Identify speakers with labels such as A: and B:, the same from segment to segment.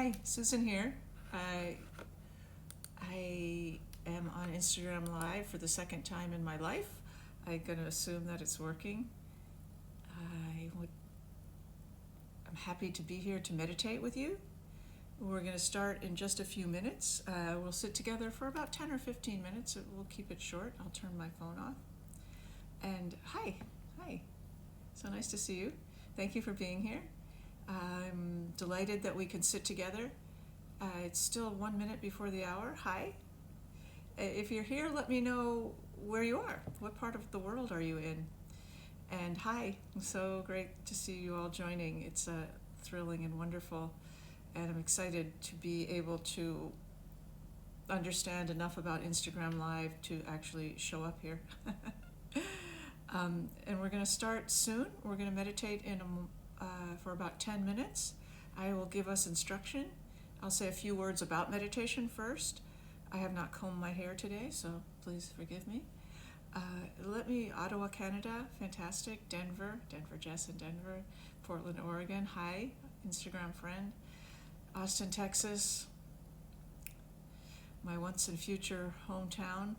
A: Hi, Susan here. I am on Instagram Live for the second time in my life. I'm going to assume that it's working. I'm happy to be here to meditate with you. We're going to start in just a few minutes. We'll sit together for about 10 or 15 minutes. We'll keep it short. I'll turn my phone off. And hi. So nice to see you. Thank you for being here. I'm delighted that we can sit together. It's still 1 minute before the hour. Hi. If you're here, let me know where you are. What part of the world are you in? And hi, so great to see you all joining. It's thrilling and wonderful. And I'm excited to be able to understand enough about Instagram Live to actually show up here. And we're going to start soon. We're going to meditate for about 10 minutes. I will give us instruction. I'll say a few words about meditation first. I have not combed my hair today, so please forgive me. Ottawa, Canada, fantastic. Denver, Jess in Denver. Portland, Oregon, hi, Instagram friend. Austin, Texas, my once and future hometown.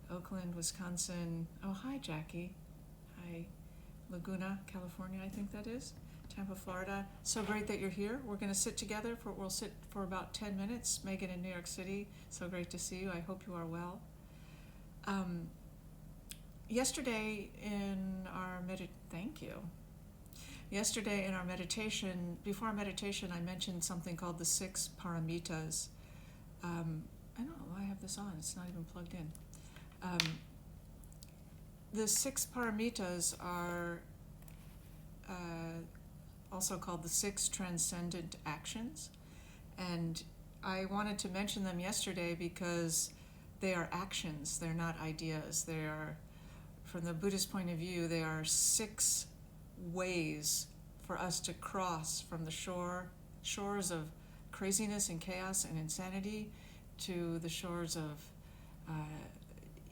A: Oakland, Wisconsin. Oh, hi, Jackie. Hi, Laguna, California, I think that is. Tampa, Florida. So great that you're here. We're going to sit together. We'll sit for about 10 minutes. Megan in New York City. So great to see you. I hope you are well. Yesterday in our before our meditation, I mentioned something called the 6 paramitas. I don't know why I have this on. It's not even plugged in. The 6 paramitas are also called the 6 transcendent actions. And I wanted to mention them yesterday because they are actions, they're not ideas. They are, from the Buddhist point of view, they are 6 ways for us to cross from the shores of craziness and chaos and insanity to the shores of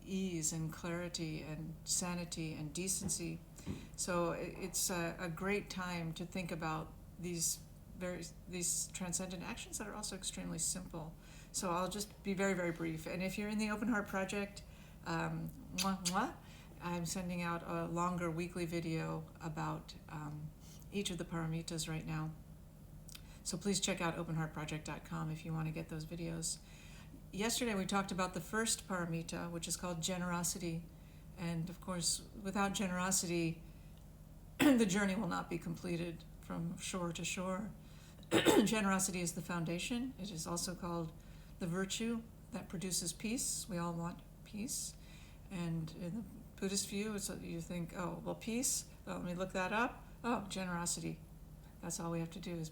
A: ease and clarity and sanity and decency. So it's a great time to think about these transcendent actions that are also extremely simple. So I'll just be very, very brief. And if you're in the Open Heart Project, I'm sending out a longer weekly video about each of the paramitas right now. So please check out openheartproject.com if you want to get those videos. Yesterday we talked about the first paramita, which is called generosity. And of course, without generosity, the journey will not be completed from shore to shore. Generosity is the foundation. It is also called the virtue that produces peace. We all want peace. And in the Buddhist view, you think, oh, well, peace, well, let me look that up. Oh, generosity. That's all we have to do is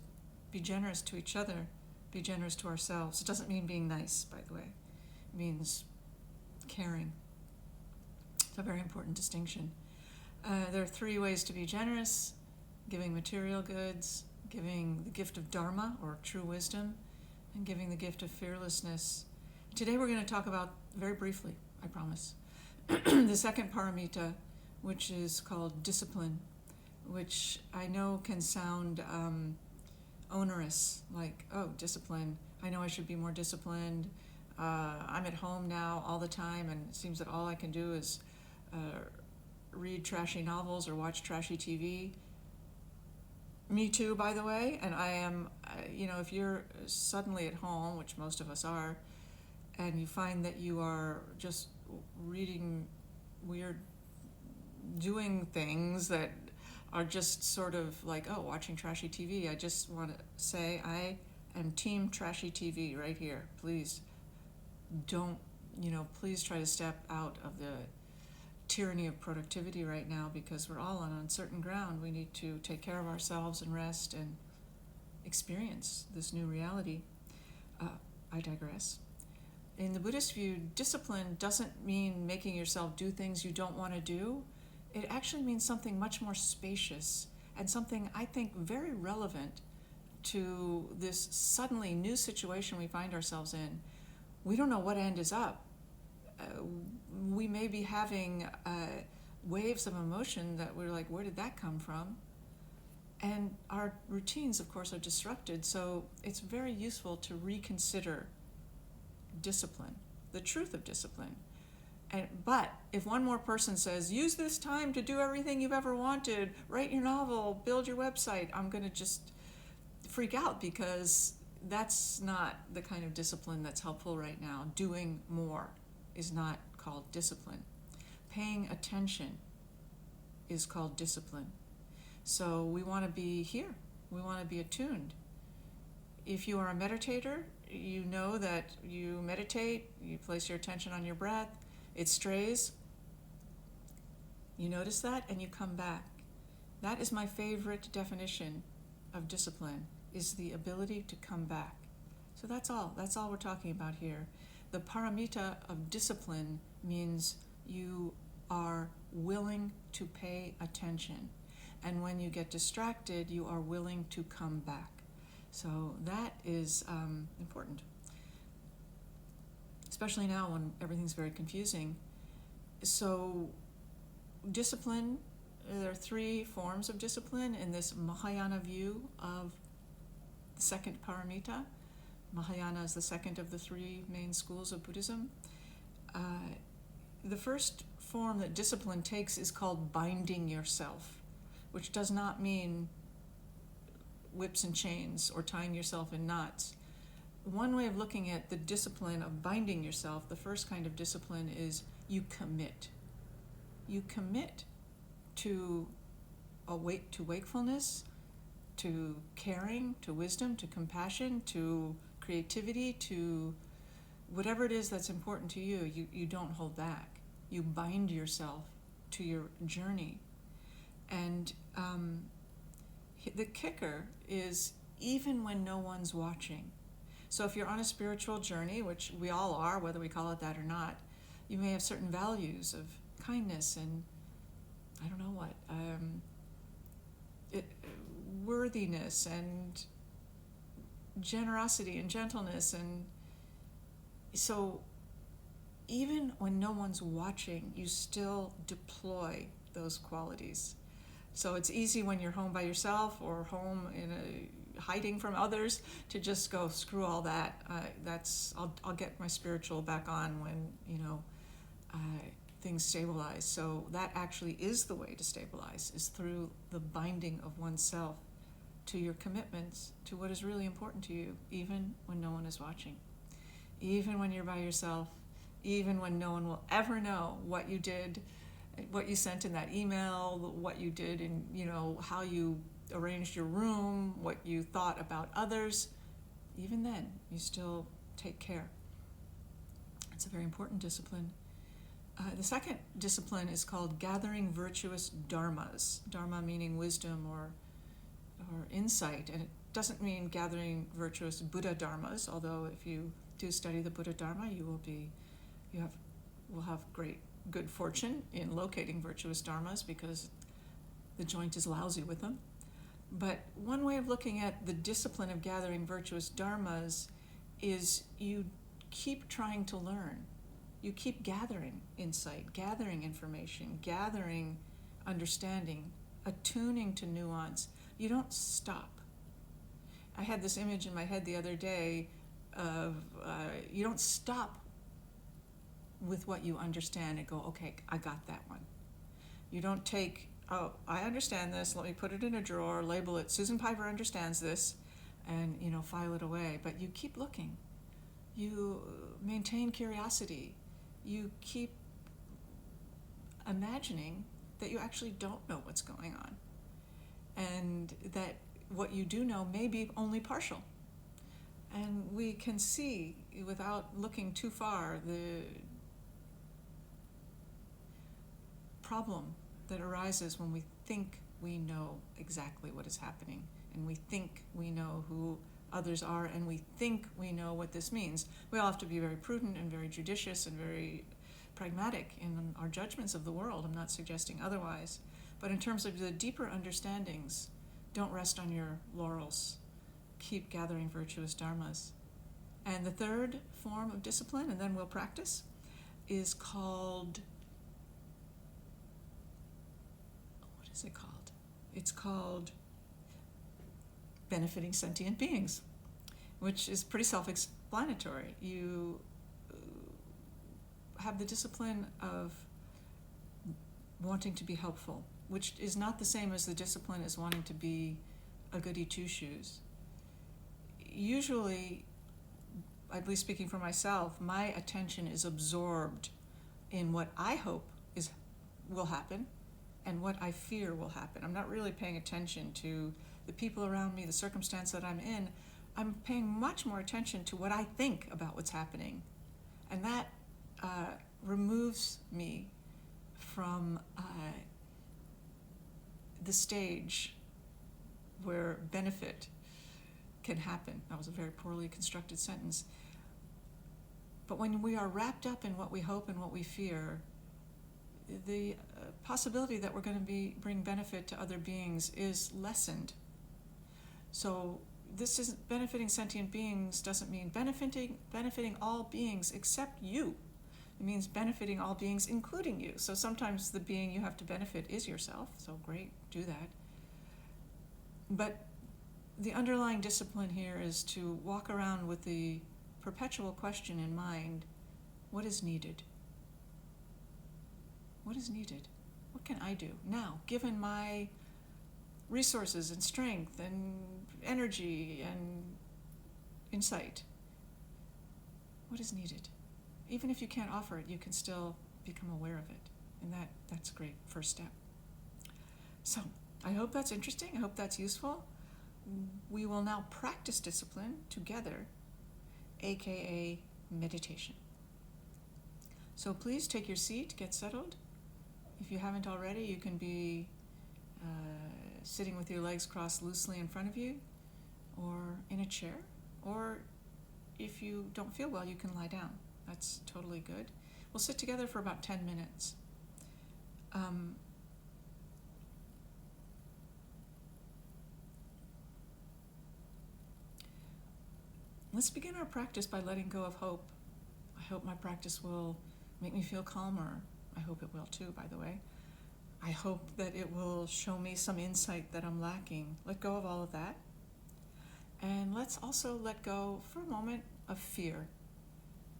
A: be generous to each other, be generous to ourselves. It doesn't mean being nice, by the way. It means caring. It's a very important distinction. There are 3 ways to be generous: giving material goods, giving the gift of Dharma, or true wisdom, and giving the gift of fearlessness. Today we're going to talk about, very briefly, I promise, the second paramita, which is called discipline, which I know can sound onerous, like, oh, discipline, I know I should be more disciplined. I'm at home now all the time, and it seems that all I can do is read trashy novels or watch trashy TV. Me too, by the way. And I am, if you're suddenly at home, which most of us are, and you find that you are just reading doing things that are just sort of like, oh, watching trashy TV, I just want to say I am team trashy TV right here. Please please try to step out of the tyranny of productivity right now, because we're all on uncertain ground. We need to take care of ourselves and rest and experience this new reality. I digress. In the Buddhist view, discipline doesn't mean making yourself do things you don't want to do. It actually means something much more spacious, and something I think very relevant to this suddenly new situation we find ourselves in. We don't know what end is up. We may be having waves of emotion that we're like, where did that come from? And our routines, of course, are disrupted, so it's very useful to reconsider discipline, the truth of discipline. But if one more person says, use this time to do everything you've ever wanted, write your novel, build your website, I'm going to just freak out, because that's not the kind of discipline that's helpful right now. Doing more is not called discipline. Paying attention is called discipline. So we want to be here. We want to be attuned. If you are a meditator, you know that you meditate, you place your attention on your breath, it strays, you notice that, and you come back. That is my favorite definition of discipline, is the ability to come back. So that's all we're talking about here. The paramita of discipline means you are willing to pay attention. And when you get distracted, you are willing to come back. So that is important, especially now when everything's very confusing. So discipline, there are 3 forms of discipline in this Mahayana view of the second paramita. Mahayana is the second of the 3 main schools of Buddhism. The first form that discipline takes is called binding yourself, which does not mean whips and chains or tying yourself in knots. One way of looking at the discipline of binding yourself, the first kind of discipline, is you commit. You commit to wakefulness, to caring, to wisdom, to compassion, to creativity, to whatever it is that's important to you. You don't hold back. You bind yourself to your journey. And the kicker is, even when no one's watching. So if you're on a spiritual journey, which we all are, whether we call it that or not, you may have certain values of kindness and I don't know what, worthiness and generosity and gentleness. And so even when no one's watching, you still deploy those qualities. So it's easy when you're home by yourself or home hiding from others to just go, screw all that. I'll get my spiritual back on when things stabilize. So that actually is the way to stabilize, is through the binding of oneself to your commitments, to what is really important to you, even when no one is watching, even when you're by yourself, even when no one will ever know what you did, what you sent in that email, what you did in, how you arranged your room, what you thought about others. Even then, you still take care. It's a very important discipline. The second discipline is called gathering virtuous dharmas. Dharma meaning wisdom or insight, and it doesn't mean gathering virtuous Buddha dharmas. Although if you do study the Buddha dharma, you will have good fortune in locating virtuous dharmas, because the joint is lousy with them. But one way of looking at the discipline of gathering virtuous dharmas is you keep trying to learn. You keep gathering insight, gathering information, gathering understanding, attuning to nuance. You don't stop. I had this image in my head the other day of you don't stop with what you understand and go, okay, I got that one. You don't take, oh, I understand this, let me put it in a drawer, label it, Susan Piver understands this, and file it away. But you keep looking. You maintain curiosity. You keep imagining that you actually don't know what's going on, and that what you do know may be only partial. And we can see, without looking too far, the problem that arises when we think we know exactly what is happening, and we think we know who others are, and we think we know what this means. We all have to be very prudent and very judicious and very pragmatic in our judgments of the world. I'm not suggesting otherwise. But in terms of the deeper understandings, don't rest on your laurels. Keep gathering virtuous dharmas. And the third form of discipline, and then we'll practice, is called, what is it called? It's called benefiting sentient beings, which is pretty self-explanatory. You have the discipline of wanting to be helpful, which is not the same as the discipline as wanting to be a goody two-shoes. Usually, at least speaking for myself, my attention is absorbed in what I hope will happen and what I fear will happen. I'm not really paying attention to the people around me, the circumstance that I'm in. I'm paying much more attention to what I think about what's happening. And that removes me from the stage where benefit can happen. That was a very poorly constructed sentence. But when we are wrapped up in what we hope and what we fear, the possibility that we're going to bring benefit to other beings is lessened. So this is benefiting sentient beings doesn't mean benefiting all beings except you. It means benefiting all beings, including you. So sometimes the being you have to benefit is yourself. So great, do that. But the underlying discipline here is to walk around with the perpetual question in mind: what is needed? What is needed? What can I do now, given my resources and strength and energy and insight? What is needed? Even if you can't offer it, you can still become aware of it. And that's a great first step. So I hope that's interesting. I hope that's useful. We will now practice discipline together, aka meditation. So please take your seat, get settled. If you haven't already, you can be sitting with your legs crossed loosely in front of you, or in a chair, or if you don't feel well, you can lie down. That's totally good. We'll sit together for about 10 minutes. Let's begin our practice by letting go of hope. I hope my practice will make me feel calmer. I hope it will too, by the way. I hope that it will show me some insight that I'm lacking. Let go of all of that. And let's also let go, for a moment, of fear.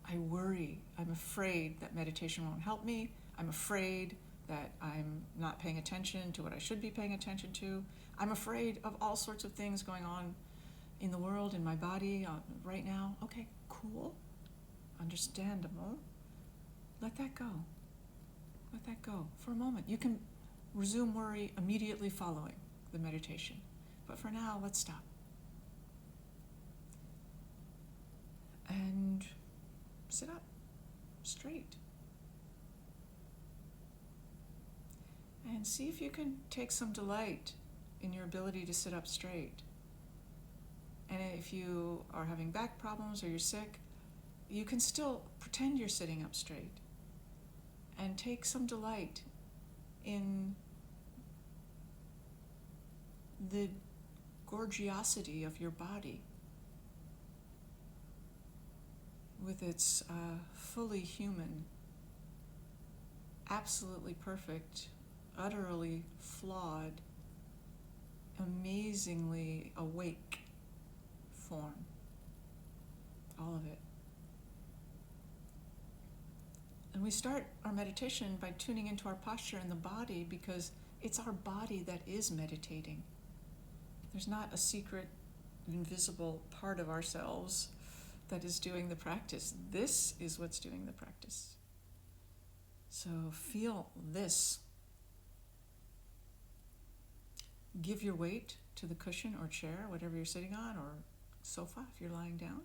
A: I worry. I'm afraid that meditation won't help me. I'm afraid that I'm not paying attention to what I should be paying attention to. I'm afraid of all sorts of things going on in the world, in my body, right now. Okay, cool. Understandable. Let that go. Let that go for a moment. You can resume worry immediately following the meditation. But for now, let's stop. And sit up straight. And see if you can take some delight in your ability to sit up straight. And if you are having back problems or you're sick, you can still pretend you're sitting up straight and take some delight in the gorgeosity of your body with its fully human, absolutely perfect, utterly flawed, amazingly awake form. All of it. And we start our meditation by tuning into our posture in the body, because it's our body that is meditating. There's not a secret, invisible part of ourselves that is doing the practice. This is what's doing the practice. So feel this. Give your weight to the cushion or chair, whatever you're sitting on, or sofa if you're lying down.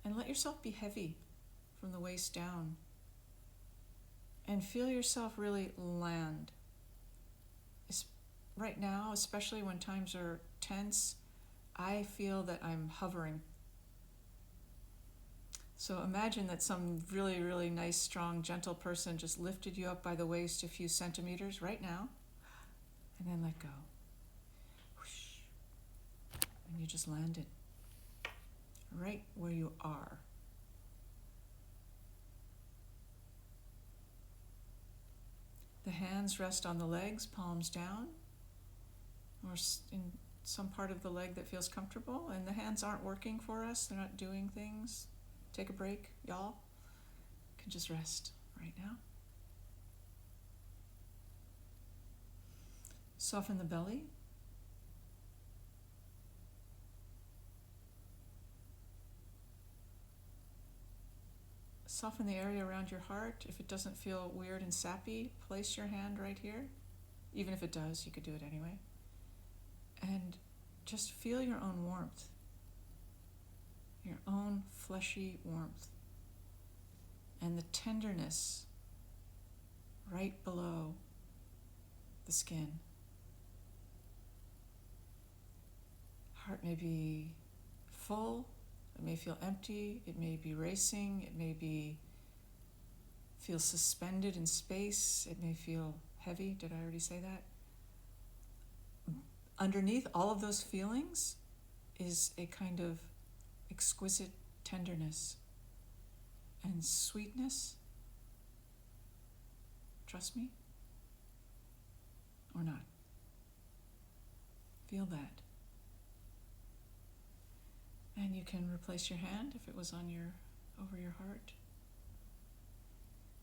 A: And let yourself be heavy from the waist down. And feel yourself really land. Right now, especially when times are tense, I feel that I'm hovering. So imagine that some really, really nice, strong, gentle person just lifted you up by the waist a few centimeters right now, and then let go. Whoosh. And you just landed right where you are. The hands rest on the legs, palms down. or in some part of the leg that feels comfortable, and the hands aren't working for us, they're not doing things. Take a break, y'all. You can just rest right now. Soften the belly. Soften the area around your heart. If it doesn't feel weird and sappy, place your hand right here. Even if it does, you could do it anyway. And just feel your own warmth, your own fleshy warmth, and the tenderness right below the skin. Heart may be full, it may feel empty, it may be racing, it may feel suspended in space, it may feel heavy. Did I already say that? Underneath all of those feelings is a kind of exquisite tenderness and sweetness. Trust me? Or not? Feel that. And you can replace your hand if it was over your heart.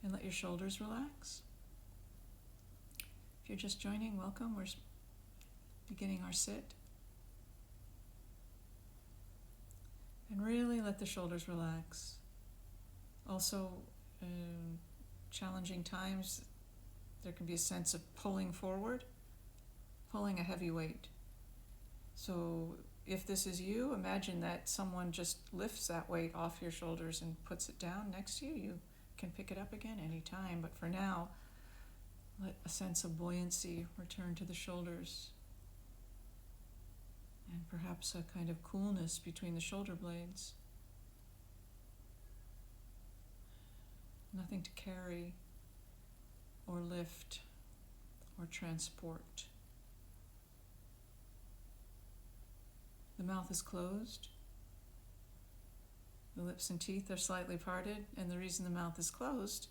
A: And let your shoulders relax. If you're just joining, welcome. We're beginning our sit. And really let the shoulders relax. Also, challenging times, there can be a sense of pulling forward, pulling a heavy weight. So if this is you, imagine that someone just lifts that weight off your shoulders and puts it down next to you. You can pick it up again anytime, but for now, let a sense of buoyancy return to the shoulders. And perhaps a kind of coolness between the shoulder blades. Nothing to carry or lift or transport. The mouth is closed. The lips and teeth are slightly parted, and the reason the mouth is closed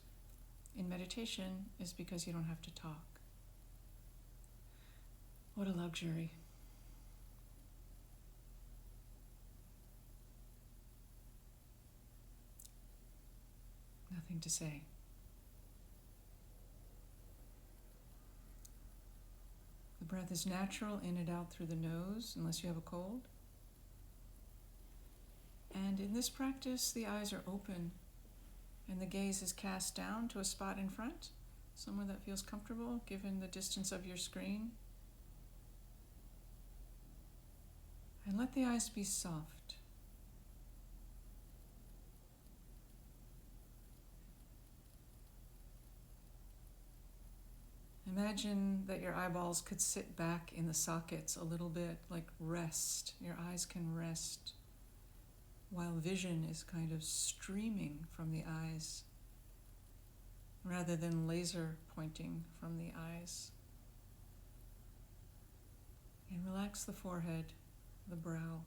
A: in meditation is because you don't have to talk. What a luxury. Nothing to say. The breath is natural, in and out through the nose, unless you have a cold. And in this practice, the eyes are open and the gaze is cast down to a spot in front, somewhere that feels comfortable given the distance of your screen. And let the eyes be soft. Imagine that your eyeballs could sit back in the sockets a little bit, like rest. Your eyes can rest while vision is kind of streaming from the eyes rather than laser pointing from the eyes. And relax the forehead, the brow.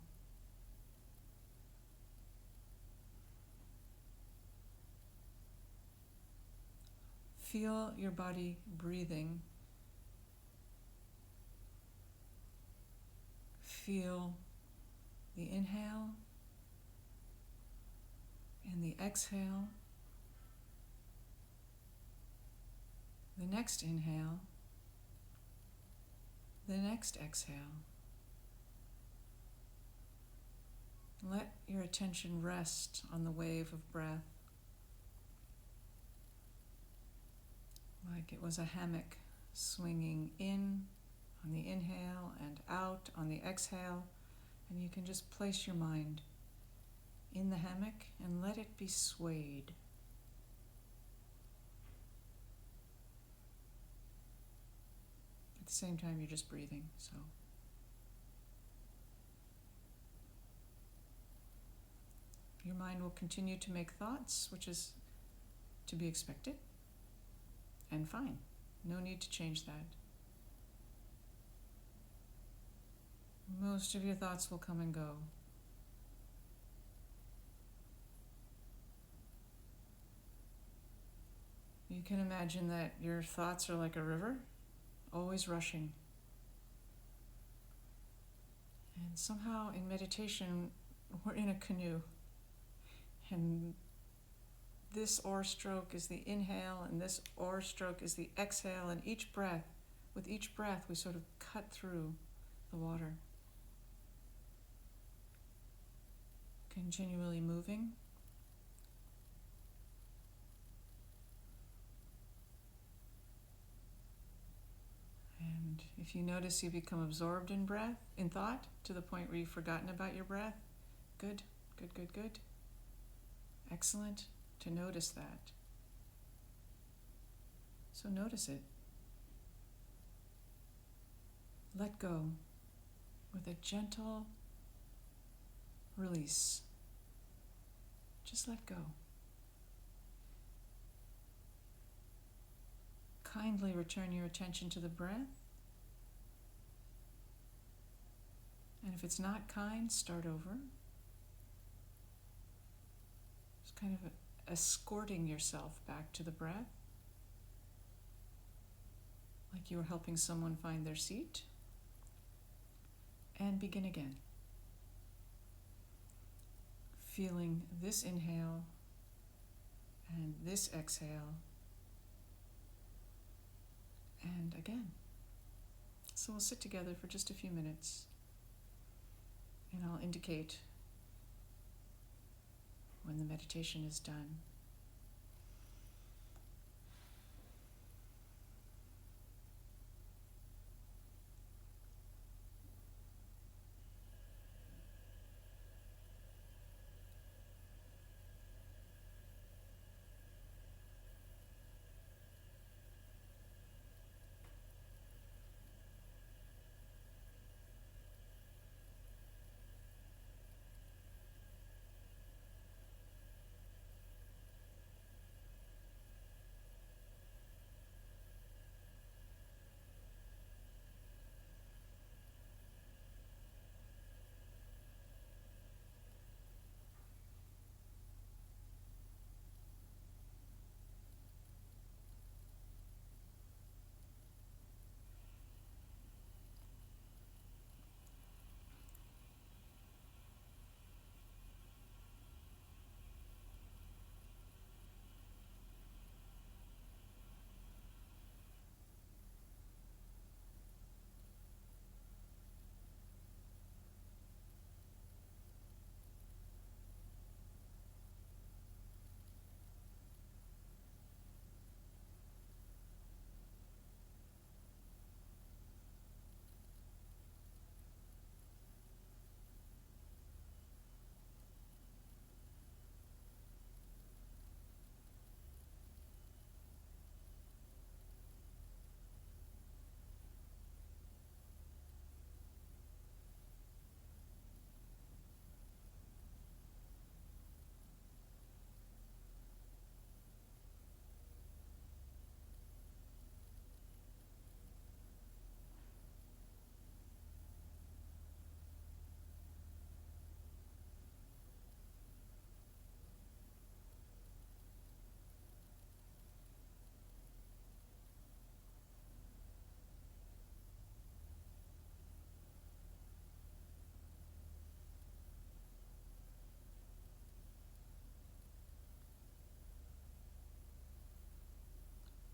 A: Feel your body breathing. Feel the inhale and the exhale. The next inhale. The next exhale. Let your attention rest on the wave of breath, like it was a hammock swinging in on the inhale and out on the exhale, and you can just place your mind in the hammock and let it be swayed. At the same time, you're just breathing, so. Your mind will continue to make thoughts, which is to be expected and fine. No need to change that. Most of your thoughts will come and go. You can imagine that your thoughts are like a river, always rushing. And somehow in meditation, we're in a canoe. And this oar stroke is the inhale, and this oar stroke is the exhale. And with each breath, we sort of cut through the water. Continually moving. And if you notice you become absorbed in thought, to the point where you've forgotten about your breath, good, good, good, good. Excellent to notice that. So notice it. Let go with a gentle release. Just let go. Kindly return your attention to the breath. And if it's not kind, start over. Just kind of escorting yourself back to the breath, like you were helping someone find their seat. And begin again. Feeling this inhale and this exhale. And again. So we'll sit together for just a few minutes, and I'll indicate when the meditation is done.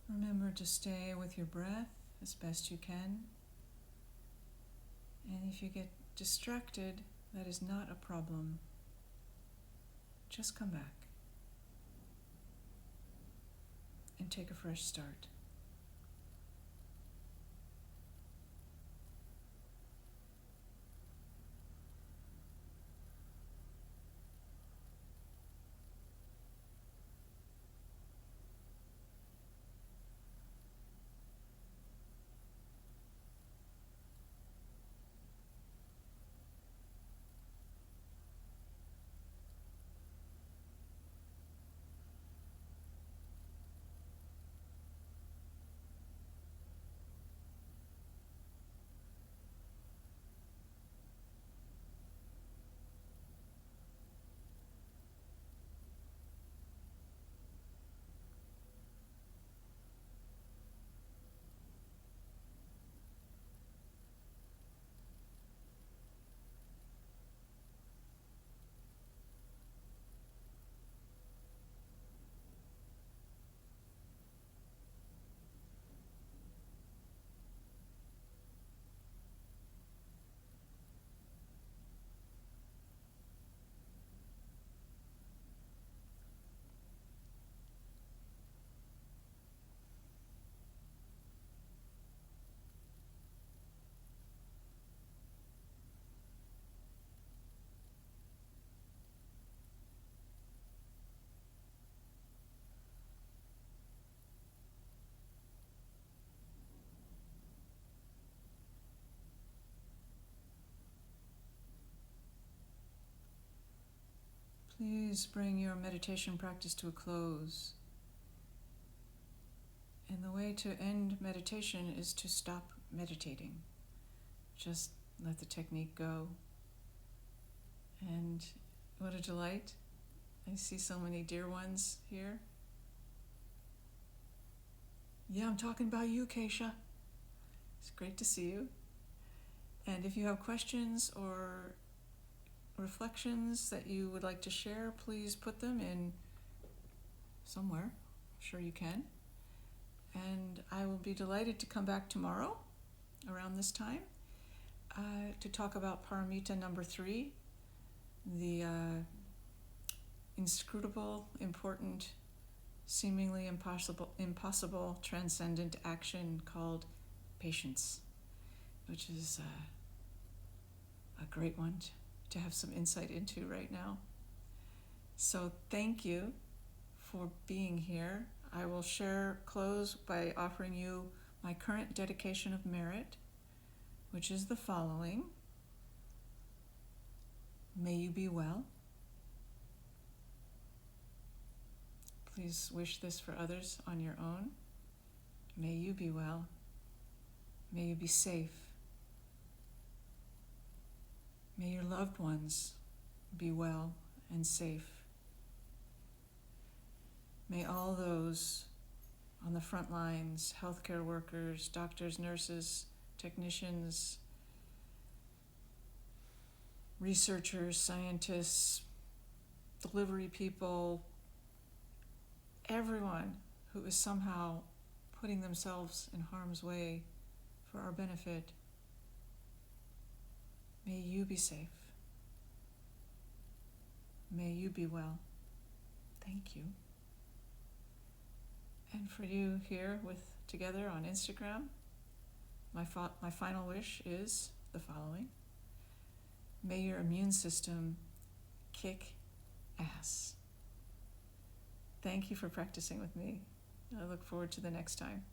A: Remember to stay with your breath as best you can. And if you get distracted, that is not a problem. Just come back and take a fresh start. Please bring your meditation practice to a close. And the way to end meditation is to stop meditating. Just let the technique go. And what a delight. I see so many dear ones here. Yeah, I'm talking about you, Keisha. It's great to see you. And if you have questions or reflections that you would like to share, please put them in somewhere. I'm sure you can. And I will be delighted to come back tomorrow around this time to talk about paramita number 3, the inscrutable, important, seemingly impossible transcendent action called patience, which is a great one to have some insight into right now. So thank you for being here. I will close by offering you my current dedication of merit, which is the following. May you be well. Please wish this for others on your own. May you be well. May you be safe. May your loved ones be well and safe. May all those on the front lines, healthcare workers, doctors, nurses, technicians, researchers, scientists, delivery people, everyone who is somehow putting themselves in harm's way for our benefit, may you be safe. May you be well. Thank you. And for you here together on Instagram, my final wish is the following. May your immune system kick ass. Thank you for practicing with me. I look forward to the next time.